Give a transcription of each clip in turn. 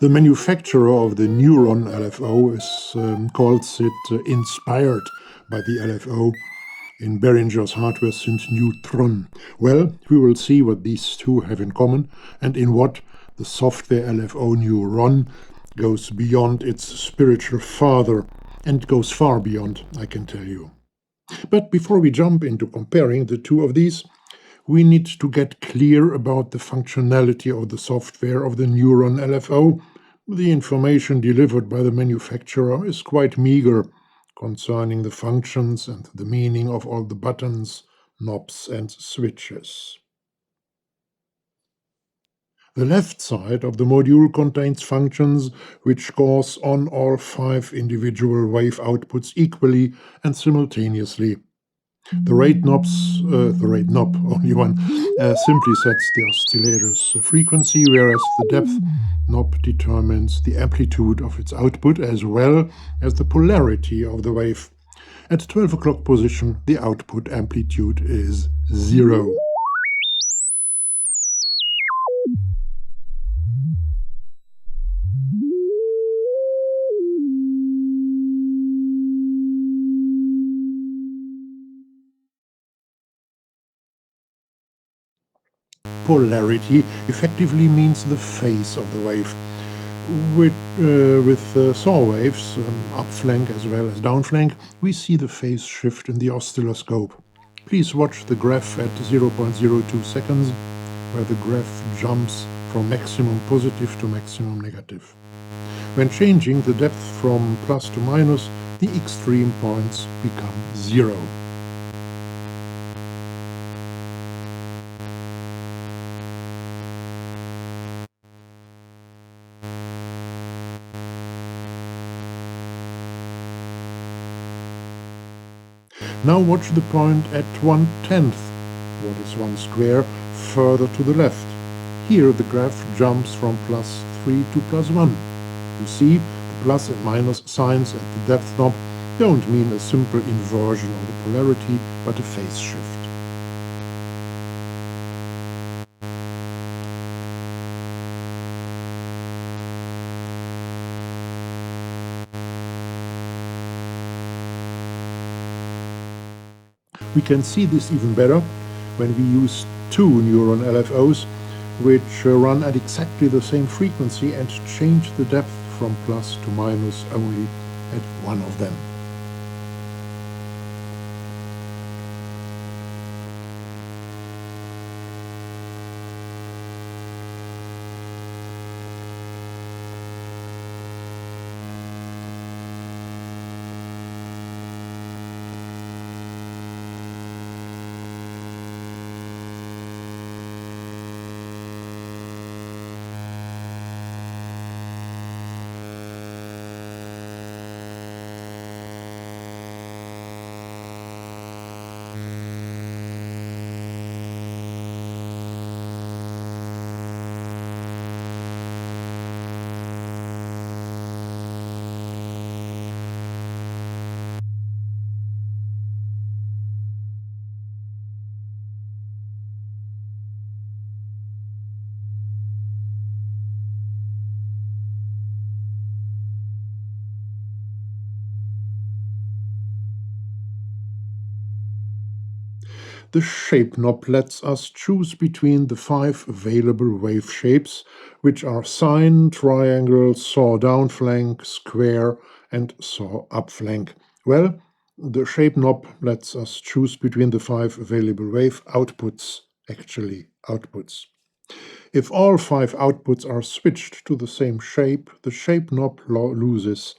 The manufacturer of the Neuron LFO calls it inspired by the LFO in Behringer's hardware synth Neutron. Well, we will see what these two have in common and in what the software LFO Neuron goes beyond its spiritual father, and goes far beyond, I can tell you. But before we jump into comparing the two of these, we need to get clear about the functionality of the software of the Neuron LFO. The information delivered by the manufacturer is quite meager concerning the functions and the meaning of all the buttons, knobs and switches. The left side of the module contains functions which cause on all 5 individual wave outputs equally and simultaneously. The rate knob, only one, simply sets the oscillator's frequency, whereas the depth knob determines the amplitude of its output as well as the polarity of the wave. At 12 o'clock position, the output amplitude is 0. Polarity effectively means the phase of the wave. With saw waves, up flank as well as down flank, we see the phase shift in the oscilloscope. Please watch the graph at 0.02 seconds, where the graph jumps from maximum positive to maximum negative. When changing the depth from plus to minus, the extreme points become 0. Now watch the point at 1/10, what is 1 square, further to the left. Here the graph jumps from +3 to +1. You see, the plus and minus signs at the depth knob don't mean a simple inversion of the polarity, but a phase shift. We can see this even better when we use 2 Neuron LFOs, which run at exactly the same frequency and change the depth from plus to minus only at one of them. The shape knob lets us choose between the 5 available wave shapes, which are sine, triangle, saw down flank, square, and saw up flank. Well, the shape knob lets us choose between the 5 available wave outputs, outputs. If all 5 outputs are switched to the same shape, the shape knob loses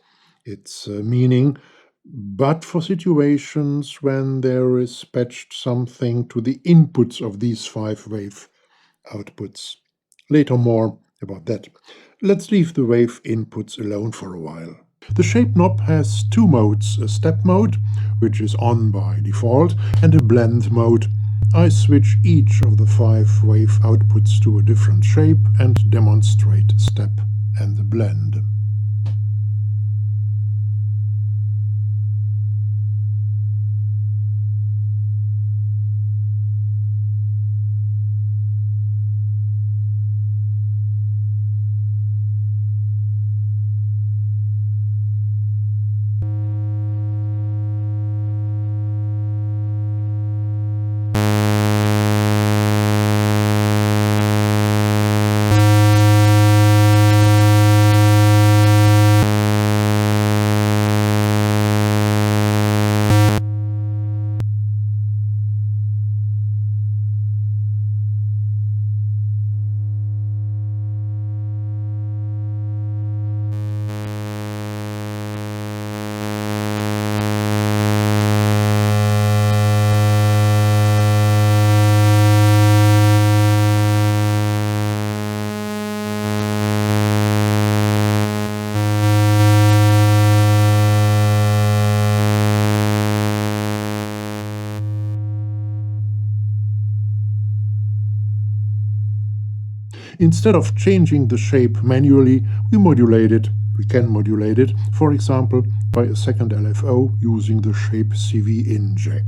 its meaning, but for situations when there is patched something to the inputs of these 5 wave outputs. Later more about that. Let's leave the wave inputs alone for a while. The shape knob has 2 modes, a step mode, which is on by default, and a blend mode. I switch each of the 5 wave outputs to a different shape and demonstrate step and blend. Instead of changing the shape manually, we modulate it. We can modulate it, for example, by a second LFO using the shape CV in jack.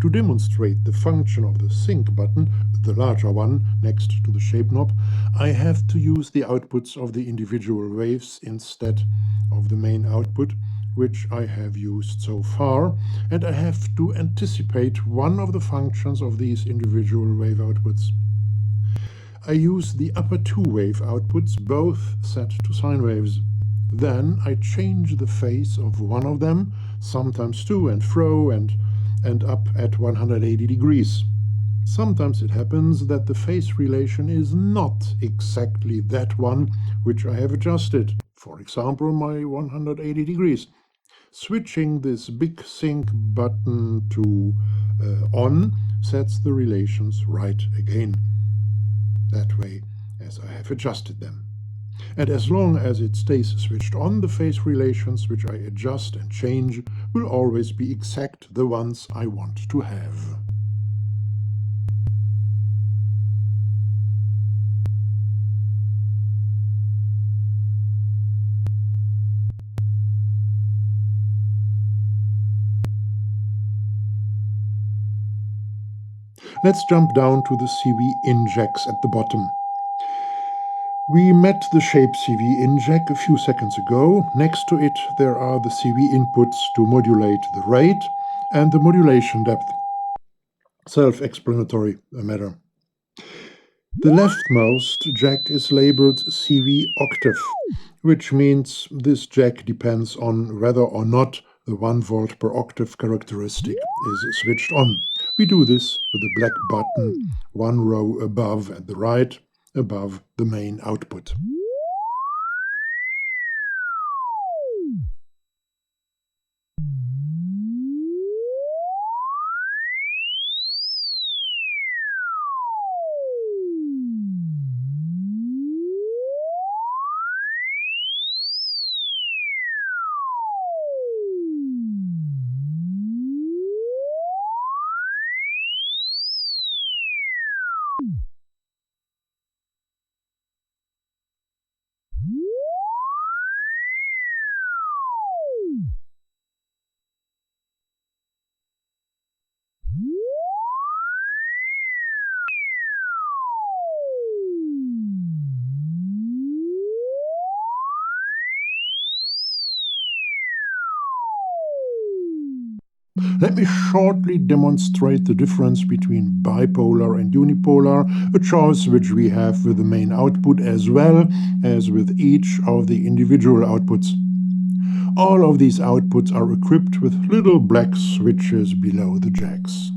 To demonstrate the function of the sync button, the larger one next to the shape knob, I have to use the outputs of the individual waves instead of the main output, which I have used so far, and I have to anticipate one of the functions of these individual wave outputs. I use the upper two wave outputs, both set to sine waves. Then I change the phase of one of them, sometimes to and fro and up at 180 degrees. Sometimes it happens that the phase relation is not exactly that one which I have adjusted, for example my 180 degrees. Switching this big sync button to on sets the relations right again, that way as I have adjusted them. And as long as it stays switched on, the phase relations which I adjust and change will always be exact the ones I want to have. Let's jump down to the CV injects at the bottom. We met the shape CV inject a few seconds ago. Next to it there are the CV inputs to modulate the rate and the modulation depth. Self-explanatory matter. The leftmost jack is labeled CV octave, which means this jack depends on whether or not the 1 volt per octave characteristic is switched on. We do this with the black button one row above at the right, above the main output. Let me shortly demonstrate the difference between bipolar and unipolar, a choice which we have with the main output as well as with each of the individual outputs. All of these outputs are equipped with little black switches below the jacks.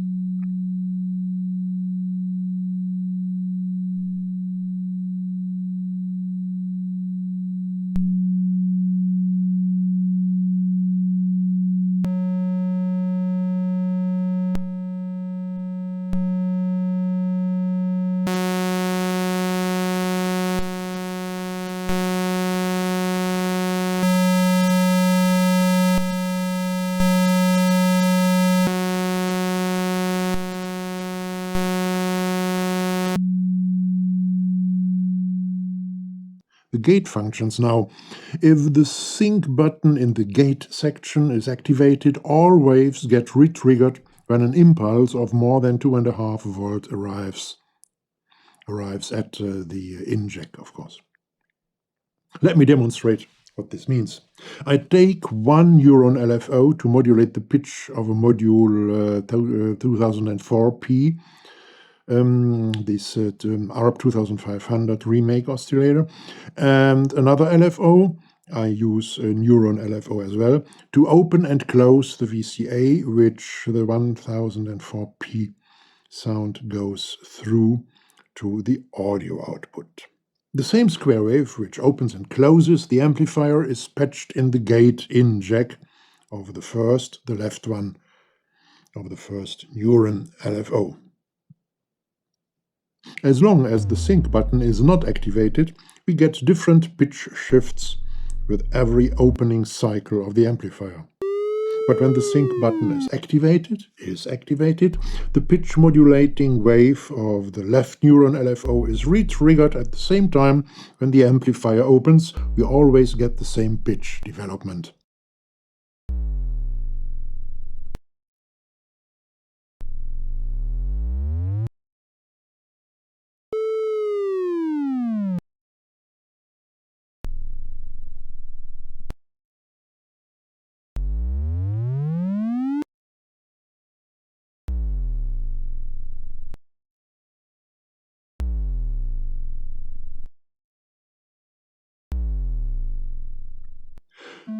The gate functions now. If the sync button in the gate section is activated, all waves get re-triggered when an impulse of more than 2.5 volt arrives at the in jack, of course. Let me demonstrate what this means. I take one Neuron LFO to modulate the pitch of a module 2004P, this ARP 2500 remake oscillator, and another LFO. I use a Neuron LFO as well to open and close the VCA, which the 1004P sound goes through to the audio output. The same square wave, which opens and closes the amplifier, is patched in the gate-in jack of the first, the left one, of the first Neuron LFO. As long as the sync button is not activated, we get different pitch shifts with every opening cycle of the amplifier. But when the sync button is activated, the pitch modulating wave of the left Neuron LFO is re-triggered at the same time when the amplifier opens. We always get the same pitch development.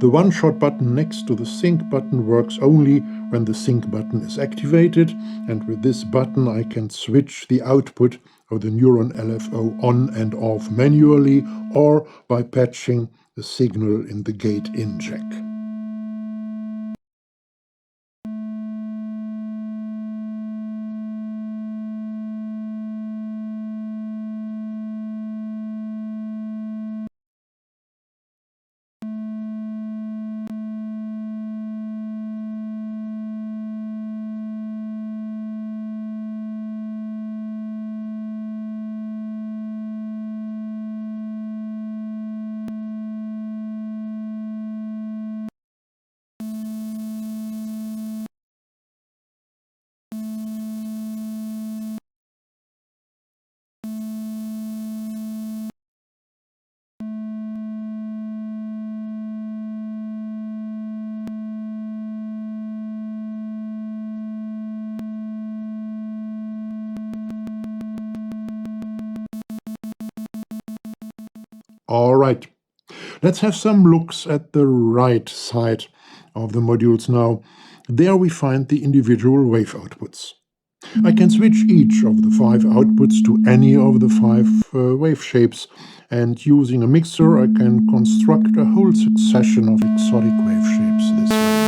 The one-shot button next to the sync button works only when the sync button is activated, and with this button I can switch the output of the Neuron LFO on and off manually or by patching the signal in the gate-in jack. All right, let's have some looks at the right side of the modules now. There we find the individual wave outputs. I can switch each of the 5 outputs to any of the 5 wave shapes, and using a mixer I can construct a whole succession of exotic wave shapes this way.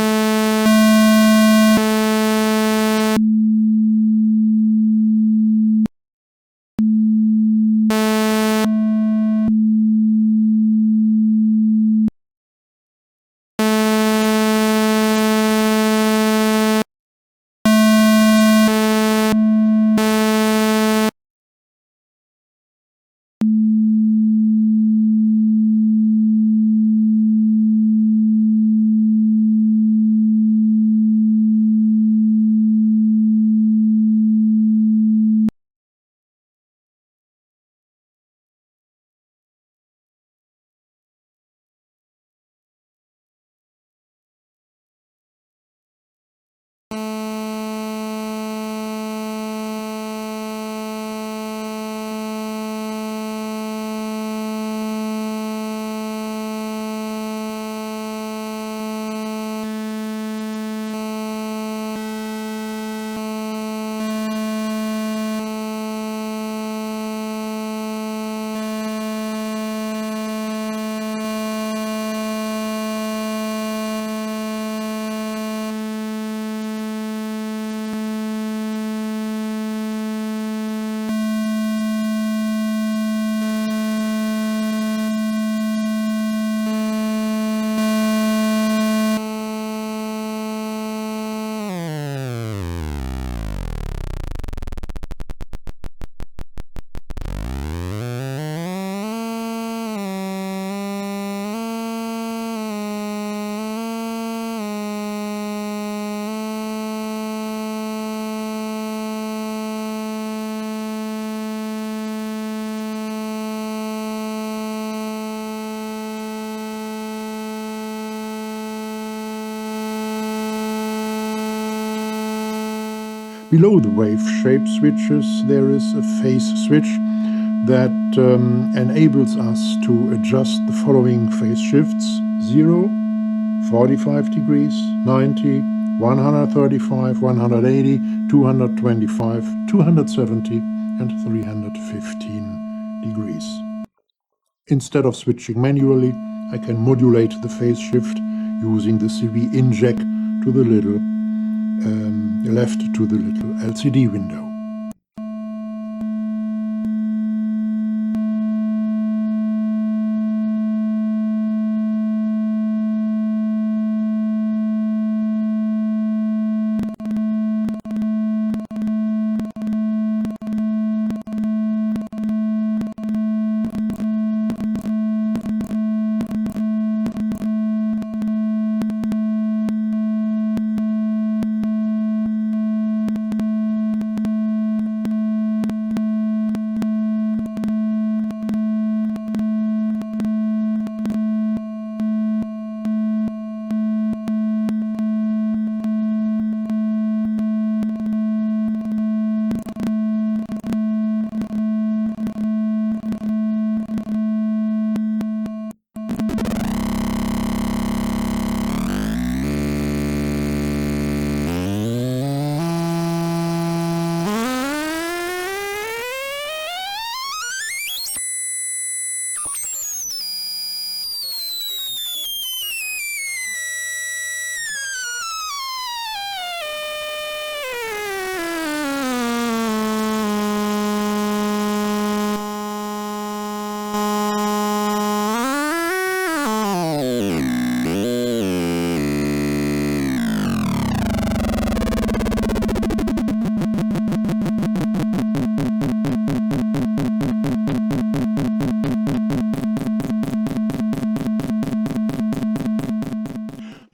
Below the wave shape switches, there is a phase switch that enables us to adjust the following phase shifts: 0, 45 degrees, 90, 135, 180, 225, 270, and 315 degrees. Instead of switching manually, I can modulate the phase shift using the CV inject to the little left to the little LCD window.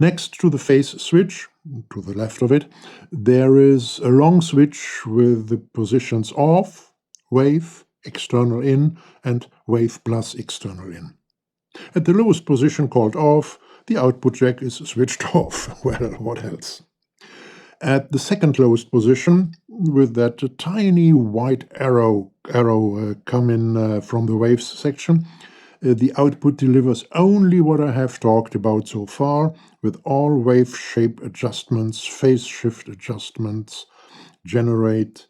Next to the phase switch, to the left of it, there is a long switch with the positions off, wave, external in, and wave plus external in. At the lowest position, called off, the output jack is switched off. Well, what else? At the second lowest position, with that tiny white arrow coming from the waves section, the output delivers only what I have talked about so far, with all wave shape adjustments, phase shift adjustments, generate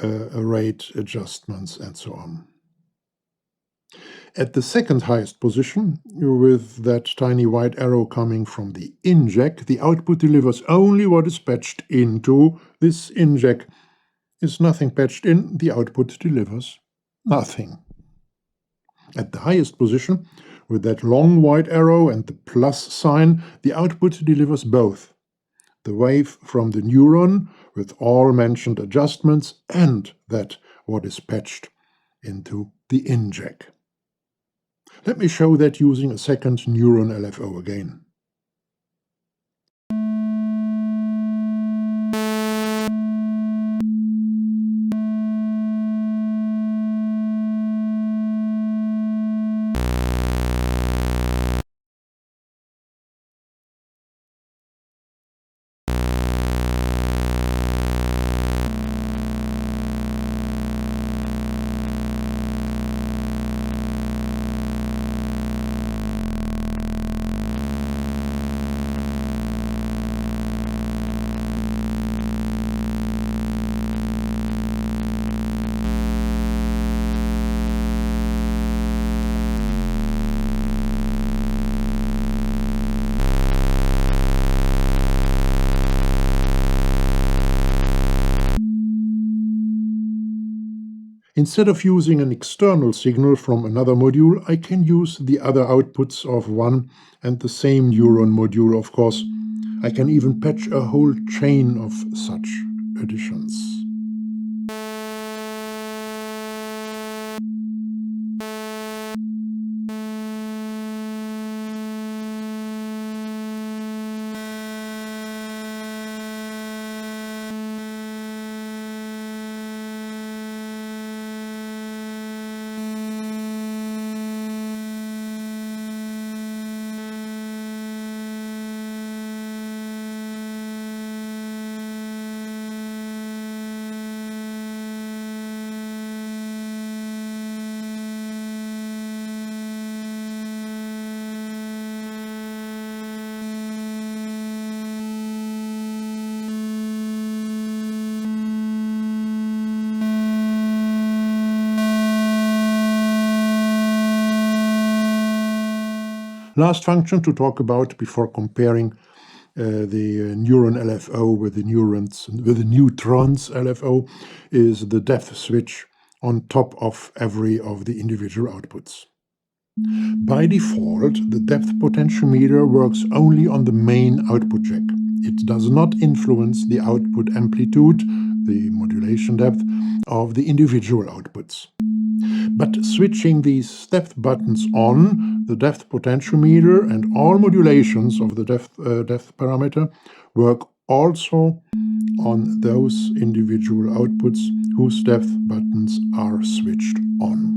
rate adjustments, and so on. At the second highest position, with that tiny white arrow coming from the in jack, the output delivers only what is patched into this in jack. Is nothing patched in, the output delivers nothing. At the highest position, with that long white arrow and the plus sign, the output delivers both: the wave from the neuron with all mentioned adjustments and that what is patched into the in jack. Let me show that using a second Neuron LFO again. Instead of using an external signal from another module, I can use the other outputs of one and the same neuron module, of course. I can even patch a whole chain of such additions. Last function to talk about before comparing the Neuron LFO with the Neutrons LFO is the depth switch on top of every of the individual outputs. By default, the depth potentiometer works only on the main output jack. It does not influence the output amplitude, the modulation depth, of the individual outputs. But switching these depth buttons on, the depth potentiometer and all modulations of the depth parameter work also on those individual outputs whose depth buttons are switched on.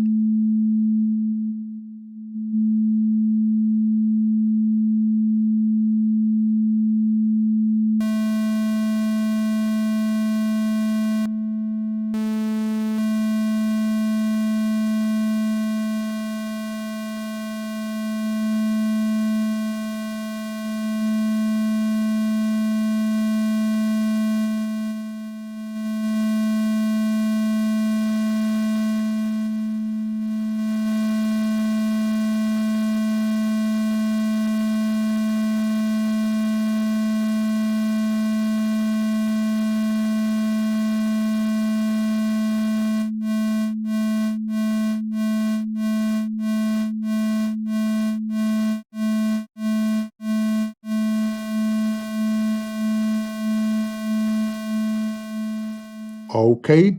Okay,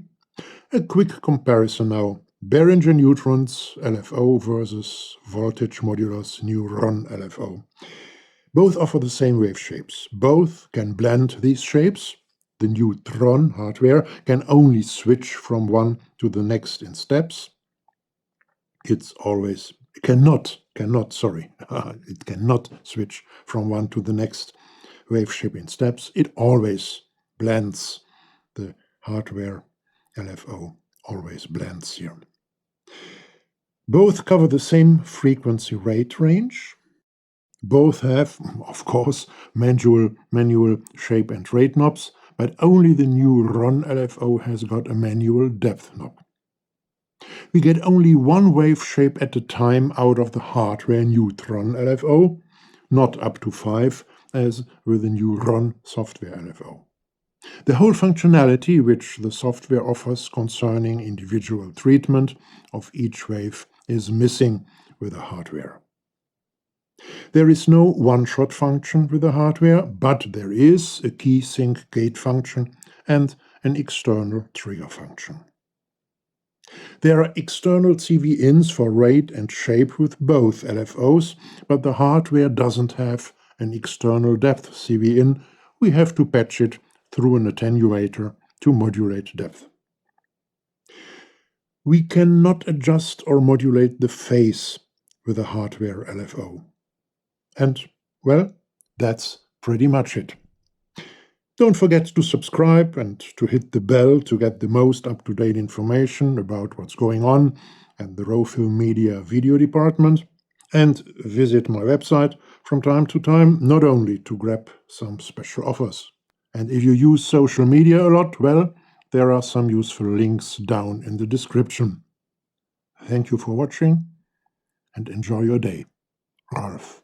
a quick comparison now. Behringer Neutrons LFO versus voltage modulus Neuron LFO. Both offer the same wave shapes. Both can blend these shapes. The Neutron hardware can only switch from one to the next in steps. It cannot switch from one to the next wave shape in steps. It always blends. The hardware LFO always blends here. Both cover the same frequency rate range. Both have, of course, manual shape and rate knobs, but only the Neuron LFO has got a manual depth knob. We get only one wave shape at a time out of the hardware Neutron LFO, not up to 5 as with the Neuron software LFO. The whole functionality which the software offers concerning individual treatment of each wave is missing with the hardware. There is no one-shot function with the hardware, but there is a key sync gate function and an external trigger function. There are external CV-ins for rate and shape with both LFOs, but the hardware doesn't have an external depth CV-in. We have to patch it through an attenuator to modulate depth. We cannot adjust or modulate the phase with a hardware LFO. And, well, that's pretty much it. Don't forget to subscribe and to hit the bell to get the most up-to-date information about what's going on at the Rolf Media video department. And visit my website from time to time, not only to grab some special offers. And if you use social media a lot, well, there are some useful links down in the description. Thank you for watching and enjoy your day. Rolf.